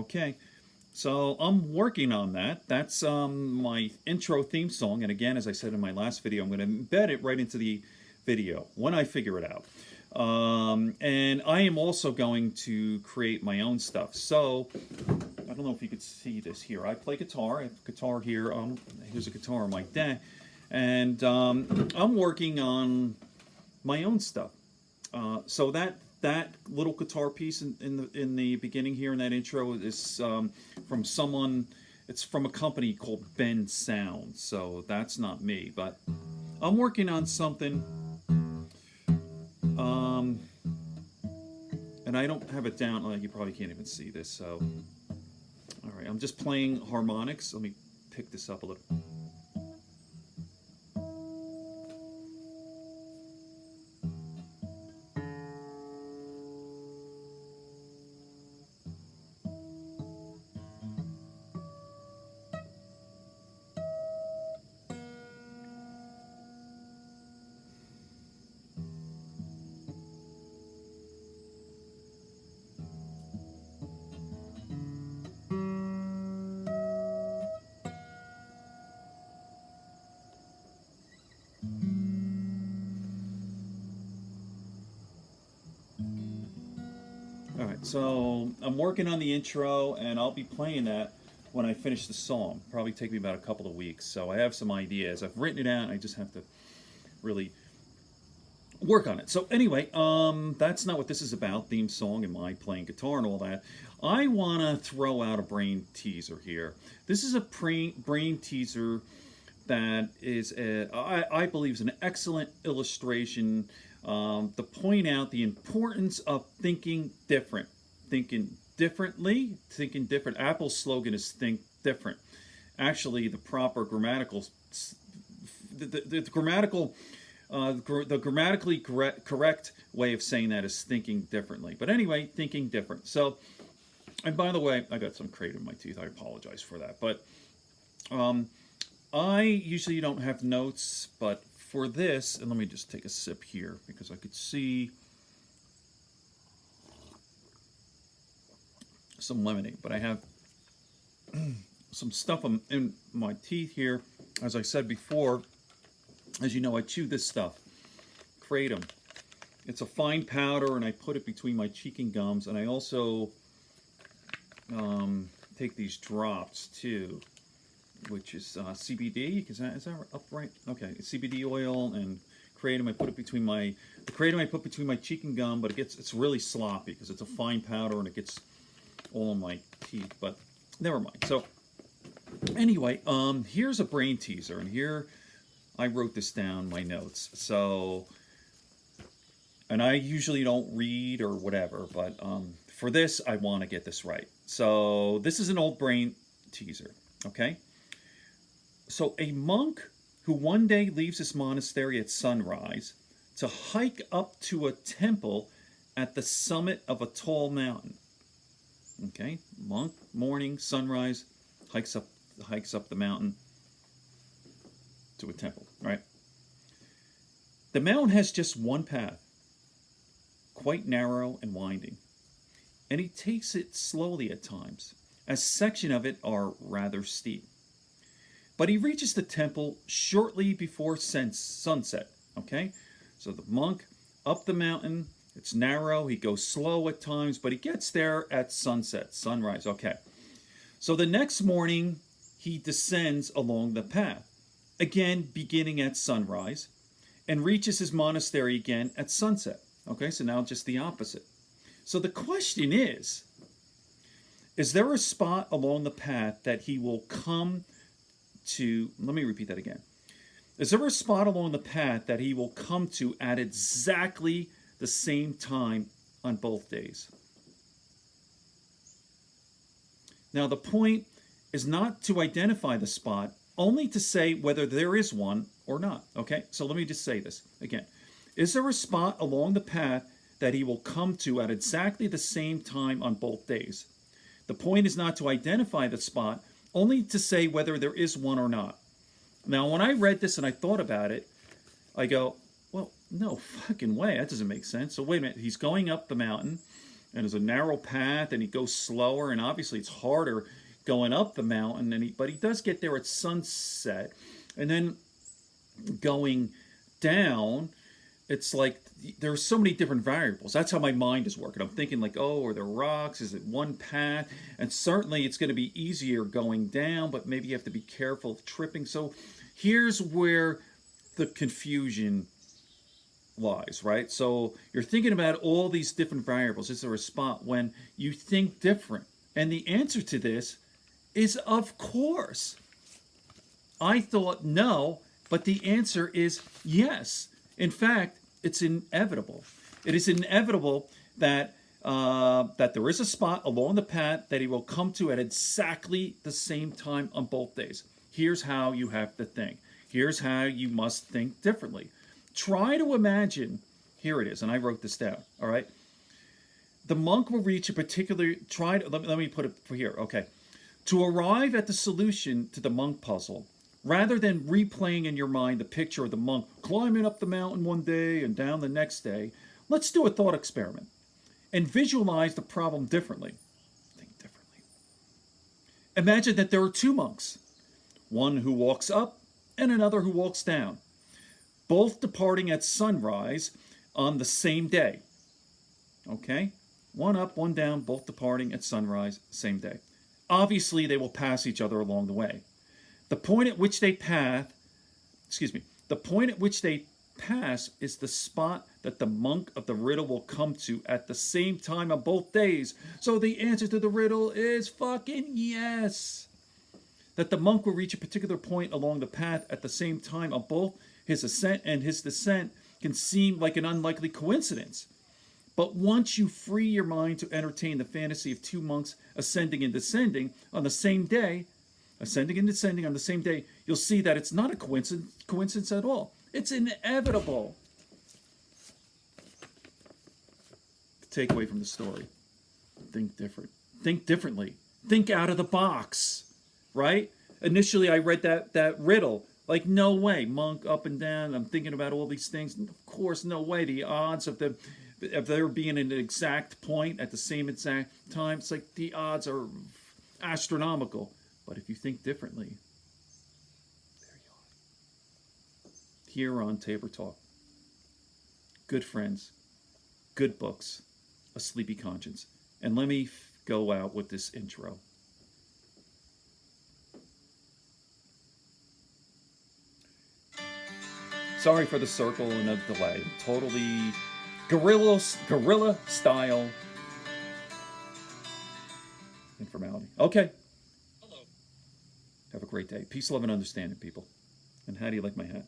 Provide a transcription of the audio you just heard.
Okay, so I'm working on that. That's my intro theme song, and again, as I said in my last video, I'm going to embed it right into the video when I figure it out. And I am also going to create my own stuff. So I don't know if you could see this here. I play guitar. I have a guitar here. Here's a guitar on my deck, and I'm working on my own stuff. So that little guitar piece in the beginning here in that intro is from someone. It's from a company called Bend Sound. So that's not me, but I'm working on something. And I don't have it down. You probably can't even see this. So, all right, I'm just playing harmonics. Let me pick this up a little. Alright, so I'm working on the intro, and I'll be playing that when I finish the song. Probably take me about a couple of weeks. So I have some ideas. I've written it out, and I just have to really work on it. So anyway, that's not what this is about, theme song and my playing guitar and all that. I want to throw out a brain teaser here. This is a brain teaser that is, I believe, is an excellent illustration to point out the importance of thinking different. Thinking differently, thinking different. Apple's slogan is think different. Actually, the proper grammatical, the grammatically correct way of saying that is thinking differently. But anyway, thinking different. So, and by the way, I got some crate in my teeth. I apologize for that. But I usually don't have notes, but for this, and let me just take a sip here because I could see some lemonade, but I have some stuff in my teeth here. As I said before, as you know, I chew this stuff, kratom. It's a fine powder, and I put it between my cheek and gums, and I also take these drops too, which is CBD. Is that upright? Okay, it's CBD oil and kratom. I put it between the kratom I put between my cheek and gum, but it's really sloppy because it's a fine powder and it gets all in my teeth. But never mind. So anyway, here's a brain teaser, and here I wrote this down, my notes. So, and I usually don't read or whatever, but for this I want to get this right. So this is an old brain teaser. Okay. So a monk who one day leaves his monastery at sunrise to hike up to a temple at the summit of a tall mountain. Okay, monk, morning, sunrise, hikes up the mountain to a temple, right? The mountain has just one path, quite narrow and winding, and he takes it slowly at times, as sections of it are rather steep. But he reaches the temple shortly before sunset, okay? So the monk, up the mountain, it's narrow, he goes slow at times, but he gets there at sunset, sunrise, okay. So the next morning, he descends along the path, again beginning at sunrise, and reaches his monastery again at sunset. Okay, so now just the opposite. So the question is there a spot along the path that he will come to? Let me repeat that again. Is there a spot along the path that he will come to at exactly the same time on both days? Now the point is not to identify the spot, only to say whether there is one or not. Okay, so let me just say this again. Is there a spot along the path that he will come to at exactly the same time on both days? The point is not to identify the spot, only to say whether there is one or not. Now, when I read this and I thought about it, I go, well, no fucking way. That doesn't make sense. So wait a minute. He's going up the mountain. and there's a narrow path, and he goes slower, and obviously it's harder going up the mountain, but he does get there at sunset, and then going down, it's like there's so many different variables. That's how my mind is working. I'm thinking like, oh, are there rocks? Is it one path? And certainly it's going to be easier going down, but maybe you have to be careful of tripping. So here's where the confusion lies, right? So you're thinking about all these different variables. Is there a spot when you think different? And the answer to this is, of course. I thought no, but the answer is yes. In fact, it's inevitable. It is inevitable that that there is a spot along the path that he will come to at exactly the same time on both days. Here's how you have to think. Here's how you must think differently. Try to imagine, here it is, and I wrote this down, all right? The monk will reach a particular, let me put it here, okay. To arrive at the solution to the monk puzzle, rather than replaying in your mind the picture of the monk climbing up the mountain one day and down the next day, let's do a thought experiment and visualize the problem differently. Think differently. Imagine that there are two monks, one who walks up and another who walks down, both departing at sunrise on the same day. Okay? One up, one down, both departing at sunrise, same day. Obviously, they will pass each other along the way. The point at which they pass is the spot that the monk of the riddle will come to at the same time on both days. So the answer to the riddle is fucking yes. That the monk will reach a particular point along the path at the same time on both his ascent and his descent can seem like an unlikely coincidence. But once you free your mind to entertain the fantasy of two monks ascending and descending on the same day, ascending and descending on the same day, you'll see that it's not a coincidence at all. It's inevitable. The takeaway from the story: think different. Think differently. Think out of the box, right? Initially, I read that riddle. Like, no way, monk up and down. I'm thinking about all these things. Of course, no way. The odds of there being an exact point at the same exact time, it's like the odds are astronomical. But if you think differently, there you are. Here on Tabor Talk. Good friends, good books, a sleepy conscience. And let me go out with this intro. Sorry for the circle and the delay. Totally guerrilla style informality. Okay. Hello. Have a great day. Peace, love, and understanding, people. And how do you like my hat?